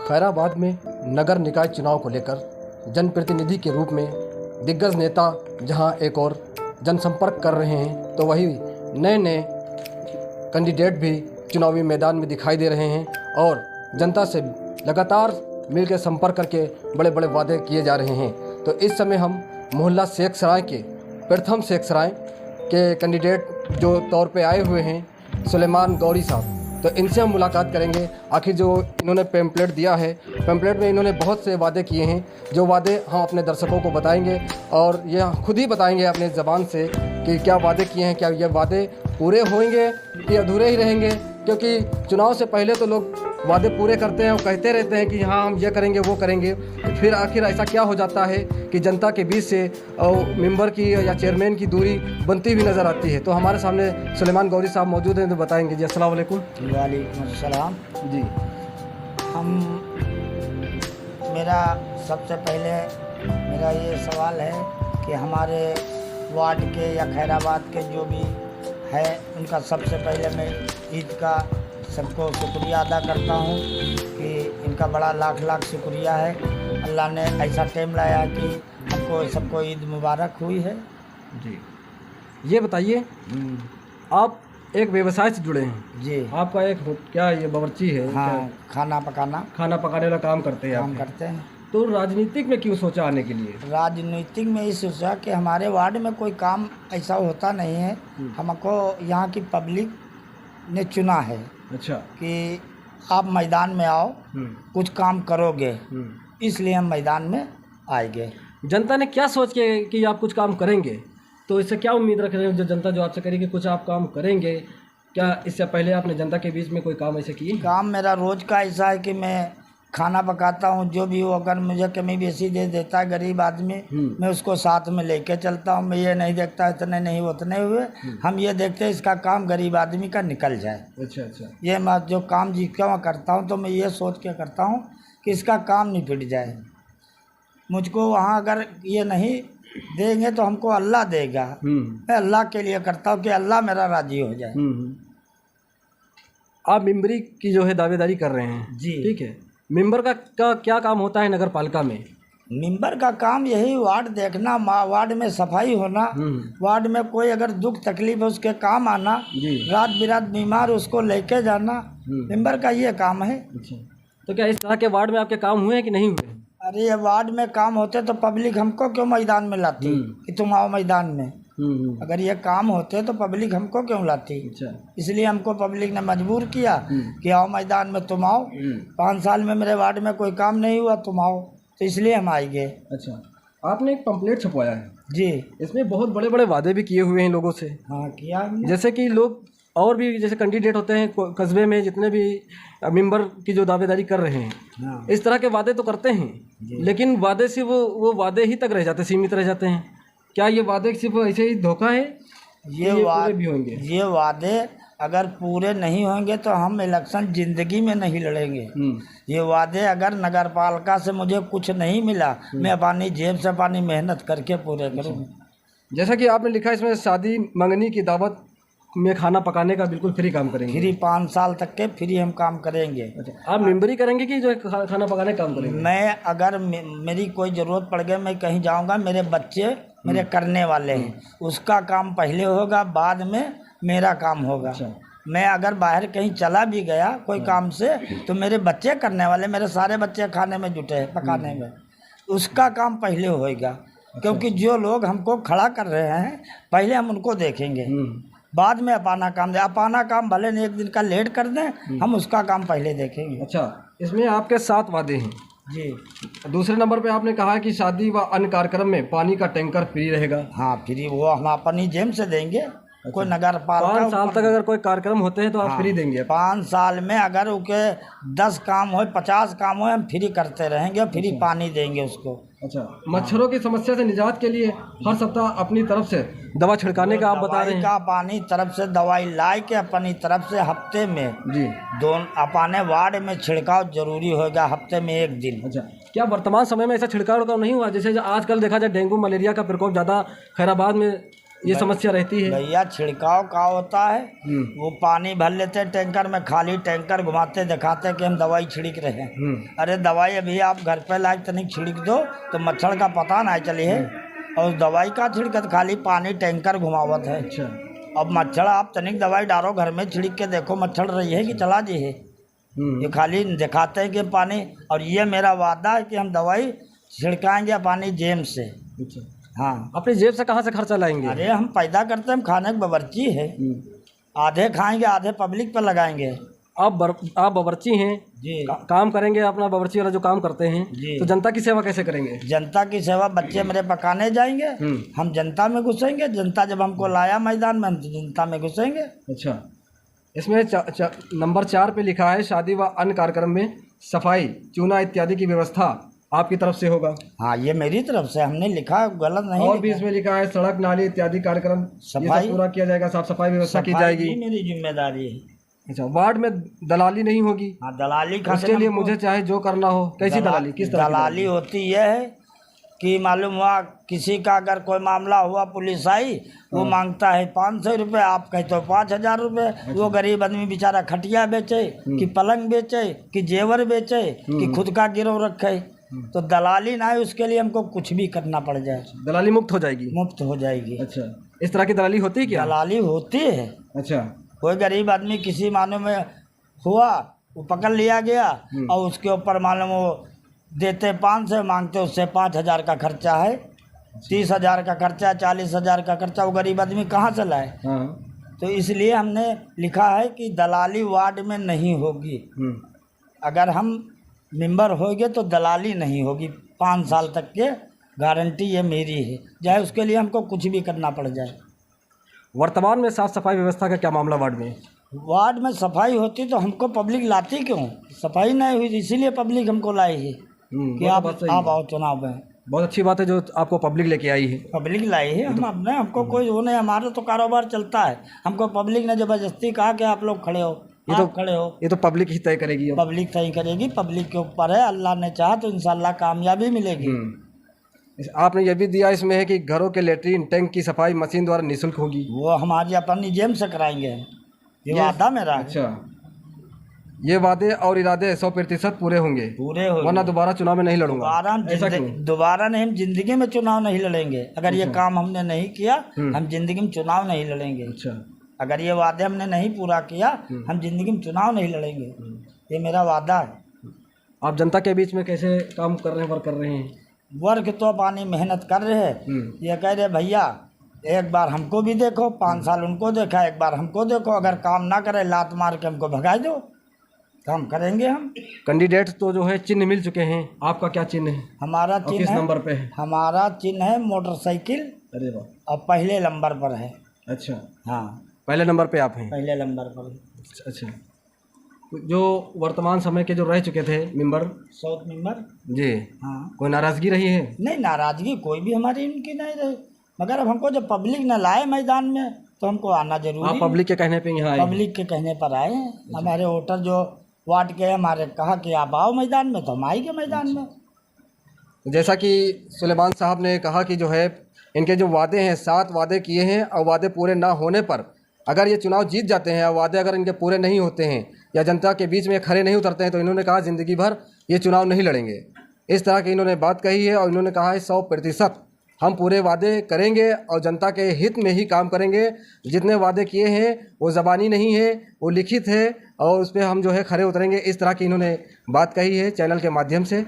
खैराबाद में नगर निकाय चुनाव को लेकर जनप्रतिनिधि के रूप में दिग्गज नेता जहां एक और जनसंपर्क कर रहे हैं, तो वही नए नए कैंडिडेट भी चुनावी मैदान में दिखाई दे रहे हैं और जनता से लगातार मिलकर संपर्क करके बड़े बड़े वादे किए जा रहे हैं। तो इस समय हम मोहल्ला शेख सराय के प्रथम शेख सराय के कैंडिडेट जो तौर पे आए हुए हैं सुलेमान गौरी साहब, तो इनसे हम मुलाकात करेंगे। आखिर जो इन्होंने पैम्पलेट दिया है, पैम्पलेट में इन्होंने बहुत से वादे किए हैं, जो वादे हम अपने दर्शकों को बताएंगे और ये खुद ही बताएंगे अपने ज़बान से कि क्या वादे किए हैं, क्या ये वादे पूरे होंगे कि अधूरे ही रहेंगे। क्योंकि चुनाव से पहले तो लोग वादे पूरे करते हैं और कहते रहते हैं कि हाँ हम ये करेंगे वो करेंगे, फिर आखिर ऐसा क्या हो जाता है कि जनता के बीच से मेंबर की या चेयरमैन की दूरी बनती हुई नज़र आती है। तो हमारे सामने सुलेमान गौरी साहब मौजूद हैं, तो बताएंगे जी। अस्सलाम वालेकुम। वालेकुम अस्सलाम जी। मेरा सबसे पहले मेरा ये सवाल है कि हमारे वार्ड के या खैराबाद के जो भी है उनका सबसे पहले मैं ईद का सबको शुक्रिया अदा करता हूँ कि इनका बड़ा लाख लाख शुक्रिया है। अल्लाह ने ऐसा टाइम लाया कि हमको सबको ईद मुबारक हुई है। जी, ये बताइए, आप एक व्यवसाय से जुड़े हैं जी। आपका एक क्या ये बावर्ची है? हाँ, खाना पकाने वाला काम करते हैं काम आप? करते हैं। तो राजनीतिक में क्यों सोचा आने के लिए? राजनीतिक में ये सोचा कि हमारे वार्ड में कोई काम ऐसा होता नहीं है, हमको यहाँ की पब्लिक ने चुना है। अच्छा। कि आप मैदान में आओ, कुछ काम करोगे, इसलिए हम मैदान में आएंगे। जनता ने क्या सोच के कि आप कुछ काम करेंगे, तो इससे क्या उम्मीद रख रहे हैं जो जनता जो आपसे करेगी कुछ आप काम करेंगे? क्या इससे पहले आपने जनता के बीच में कोई काम ऐसे किए? काम मेरा रोज़ का ऐसा है कि मैं खाना पकाता हूँ, जो भी हो अगर मुझे कमी बेसी दे देता है गरीब आदमी, मैं उसको साथ में लेके चलता हूँ। मैं ये नहीं देखता इतने नहीं उतने हुए, हम ये देखते हैं इसका काम गरीब आदमी का निकल जाए। अच्छा अच्छा। ये मैं जो काम जिसका मैं करता हूँ तो मैं ये सोच के करता हूँ कि इसका काम निपट जाए। मुझको वहाँ अगर ये नहीं देंगे तो हमको अल्लाह देगा। मैं अल्लाह के लिए करता हूँ कि अल्लाह मेरा राजी हो जाए। आप मेंबरी की जो है दावेदारी कर रहे हैं जी, ठीक है। मेंबर का क्या काम होता है नगर पालिका में? मेंबर का काम यही वार्ड देखना, वार्ड में सफाई होना, वार्ड में कोई अगर दुख तकलीफ है उसके काम आना, रात बिरात बीमार उसको लेके जाना, मेंबर का ये काम है। अच्छा। तो क्या इस तरह के वार्ड में आपके काम हुए हैं कि नहीं हुए? अरे ये वार्ड में काम होते तो पब्लिक हमको क्यों मैदान में लाती कि तुम आओ मैदान में? अगर ये काम होते तो पब्लिक हमको क्यों लाती? अच्छा। इसलिए हमको पब्लिक ने मजबूर किया कि आओ मैदान में, तुम आओ। 5 साल में मेरे वार्ड में कोई काम नहीं हुआ, तुम आओ, तो इसलिए हम आएंगे। अच्छा। आपने एक पंपलेट छपवाया है जी, इसमें बहुत बड़े बड़े वादे भी किए हुए हैं लोगों से। हाँ किया हमने। जैसे कि लोग और भी जैसे कैंडिडेट होते हैं कस्बे में, जितने भी मेंबर की जो दावेदारी कर रहे हैं, हाँ। इस तरह के वादे तो करते हैं, लेकिन वादे से वो वादे ही तक रह जाते, सीमित रह जाते हैं। क्या ये वादे सिर्फ ऐसे ही धोखा है? ये पूरे भी होंगे? ये वादे अगर पूरे नहीं होंगे तो हम इलेक्शन जिंदगी में नहीं लड़ेंगे। ये वादे अगर नगर पालिका से मुझे कुछ नहीं मिला, मैं अपनी जेब से अपनी मेहनत करके पूरे करूँगा। जैसा कि आपने लिखा इसमें शादी मंगनी की दावत में खाना पकाने का बिल्कुल फ्री काम करेंगे। फ्री 5 साल तक के फ्री हम काम करेंगे। अच्छा। आप मेंबरी करेंगे कि जो खाना पकाने का काम करेंगे? मैं अगर मेरी कोई ज़रूरत पड़ गई, मैं कहीं जाऊंगा, मेरे बच्चे मेरे करने वाले हैं, उसका काम पहले होगा, बाद में मेरा काम होगा। अच्छा। मैं अगर बाहर कहीं चला भी गया कोई काम से तो मेरे बच्चे करने वाले, मेरे सारे बच्चे खाने में जुटे हैं, पकाने में, उसका काम पहले होएगा। क्योंकि जो लोग हमको खड़ा कर रहे हैं पहले हम उनको देखेंगे, बाद में अपना काम भले नहीं एक दिन का लेट कर दें, हम उसका काम पहले देखेंगे। अच्छा। इसमें आपके 7 वादे हैं जी। दूसरे नंबर पे आपने कहा कि शादी व अन्य कार्यक्रम में पानी का टैंकर फ्री रहेगा। हाँ, फ्री वो हम अपनी जेब से देंगे। अच्छा। कोई नगर पालिका 5 साल तक अगर कोई कार्यक्रम होते हैं तो आप फ्री देंगे? 5 साल में अगर उनके 10 काम हो, 50 काम हो, हम फ्री करते रहेंगे, फ्री पानी देंगे उसको। अच्छा। मच्छरों की समस्या से निजात के लिए हर सप्ताह अपनी तरफ से दवा छिड़काने का आप बता रहे हैं? अपनी तरफ से दवाई ला के अपनी तरफ से हफ्ते में जी अपने वार्ड में छिड़काव जरूरी होगा, हफ्ते में 1 दिन। अच्छा। क्या वर्तमान समय में ऐसा छिड़काव नहीं हुआ? जैसे आजकल देखा जाए डेंगू मलेरिया का प्रकोप ज़्यादा खैराबाद में ये समस्या रहती है। भैया छिड़काव का होता है, वो पानी भर लेते हैं टैंकर में, खाली टैंकर घुमाते दिखाते कि हम दवाई छिड़क रहे हैं। अरे दवाई अभी आप घर पे लायक तनिक छिड़क दो तो मच्छर का पता ना चले है, और दवाई का छिड़कत खाली पानी टैंकर घुमावत है। अच्छा। अब मच्छर आप तनिक दवाई डालो घर में छिड़क के देखो मच्छर रही है कि चला जी है। ये खाली दिखाते हैं कि पानी, और ये मेरा वादा है कि हम दवाई छिड़काएंगे पानी जेब से। अच्छा। हाँ, अपनी जेब से कहाँ से खर्चा लाएंगे? अरे हम पैदा करते हैं, हम खाने की बावर्ची है, आधे खाएंगे आधे पब्लिक पर लगाएंगे। आप बावर्ची हैं जी, काम करेंगे अपना, बावर्ची वाला जो काम करते हैं जी। तो जनता की सेवा कैसे करेंगे? जनता की सेवा, बच्चे मेरे पकाने जाएंगे, हम जनता में घुसेंगे, जनता जब हमको लाया मैदान में हम जनता में घुसेंगे। अच्छा। इसमें नंबर 4 पे लिखा है शादी व अन्य कार्यक्रम में सफाई, चूना इत्यादि की व्यवस्था आपकी तरफ से होगा। हाँ, ये मेरी तरफ से हमने लिखा, गलत नहीं। और भी इसमें लिखा है सड़क नाली इत्यादि कार्यक्रम सफाई पूरा किया जाएगा, साफ सफाई व्यवस्था की जाएगी। मेरी जिम्मेदारी है। अच्छा। वार्ड में दलाली नहीं होगी? हाँ, दलाली उसके लिए मुझे चाहे जो करना हो। कैसी दलाली, किस तरह की दलाली होती यह है कि मालूम हुआ किसी का अगर कोई मामला हुआ, पुलिस आई, वो मांगता है 500 रुपये, आप कहते हो 5000 रुपये। वो गरीब आदमी बेचारा खटिया बेचे कि पलंग बेचे कि जेवर बेचे कि खुद का गिरोह रखे, तो दलाली ना है, उसके लिए हमको कुछ भी करना पड़ जाए। दलाली मुक्त हो जाएगी? मुफ्त हो जाएगी। अच्छा। इस तरह की दलाली होती है क्या? दलाली होती है। अच्छा। कोई गरीब आदमी किसी मानो में हुआ, वो पकड़ लिया गया और उसके ऊपर मालूम वो देते 500, मांगते उससे 5000 का खर्चा है, 30,000 का खर्चा, 40,000 का खर्चा, वो गरीब आदमी कहाँ से लाए? तो इसलिए हमने लिखा है कि दलाली वार्ड में नहीं होगी। अगर हम मेंबर होंगे तो दलाली नहीं होगी, 5 साल तक के गारंटी ये मेरी है, चाहे उसके लिए हमको कुछ भी करना पड़ जाए। वर्तमान में साफ सफाई व्यवस्था का क्या मामला वार्ड में? वार्ड में सफाई होती तो हमको पब्लिक लाती क्यों? सफाई नहीं हुई, इसीलिए पब्लिक हमको लाई है कि आप आओ चुनाव में। बहुत अच्छी बात है जो आपको पब्लिक लेके आई है। पब्लिक लाई है, हम अपने, हमको कोई वो नहीं, हमारा तो कारोबार चलता है, हमको पब्लिक ने जबरदस्ती कहा कि आप लोग खड़े हो, आप खड़े हो। ये तो पब्लिक ही तय करेगी। पब्लिक तय करेगी, पब्लिक के ऊपर है, अल्लाह ने चाहा तो इंशाल्लाह कामयाबी मिलेगी। आपने ये भी दिया इसमें है कि घरों के लेटरिन टैंक की सफाई मशीन द्वारा निःशुल्क होगी। वो हमारी अपनी जेब से कराएंगे, ये वादा मेरा है। अच्छा। ये वादे और इरादे 100% पूरे होंगे? पूरे हो, वरना दोबारा चुनाव में नहीं लड़ूंगा। दोबारा नहीं, हम जिंदगी में चुनाव नहीं लड़ेंगे। अगर ये काम हमने नहीं किया, हम जिंदगी में चुनाव नहीं लड़ेंगे। अच्छा। अगर ये वादे हमने नहीं पूरा किया, हम जिंदगी में चुनाव नहीं लड़ेंगे, ये मेरा वादा है। आप जनता के बीच में कैसे काम कर रहे हैं, वर्क कर रहे हैं? वर्क तो पानी मेहनत कर रहे हैं। ये कह रहे भैया एक बार हमको भी देखो, 5 साल उनको देखा, एक बार हमको देखो, अगर काम ना करे लात मार के हमको भगा दो, काम करेंगे हम। कैंडिडेट तो जो है चिन्ह मिल चुके हैं, आपका क्या चिन्ह है? हमारा चिन्ह किस नंबर पे है? हमारा चिन्ह है मोटरसाइकिल। अरे वाह। और पहले नंबर पर है। अच्छा। हाँ, पहले नंबर पे आप हैं? पहले नंबर पर। अच्छा। जो वर्तमान समय के जो रह चुके थे मेंबर, 100 मेंबर जी, हाँ, कोई नाराजगी रही है? नहीं, नाराजगी कोई भी हमारी इनकी नहीं रही, मगर अब हमको जब पब्लिक न लाए मैदान में तो हमको आना जरूरी। आप पब्लिक के कहने पे यहाँ आए? पब्लिक के कहने पर आए हैं। हमारे वोटर जो वार्ड के हमारे कहा कि आप आओ मैदान में, तो हम आएंगे मैदान में। जैसा कि सुलेमान साहब ने कहा कि जो है इनके जो वादे हैं, 7 वादे किए हैं, और वादे पूरे ना होने पर अगर ये चुनाव जीत जाते हैं और वादे अगर इनके पूरे नहीं होते हैं या जनता के बीच में खड़े नहीं उतरते हैं, तो इन्होंने कहा ज़िंदगी भर ये चुनाव नहीं लड़ेंगे। इस तरह की इन्होंने बात कही है, और इन्होंने कहा है 100% हम पूरे वादे करेंगे और जनता के हित में ही काम करेंगे। जितने वादे किए हैं वो ज़बानी नहीं है, वो लिखित है, और उस पर हम जो है खड़े उतरेंगे। इस तरह की इन्होंने बात कही है चैनल के माध्यम से।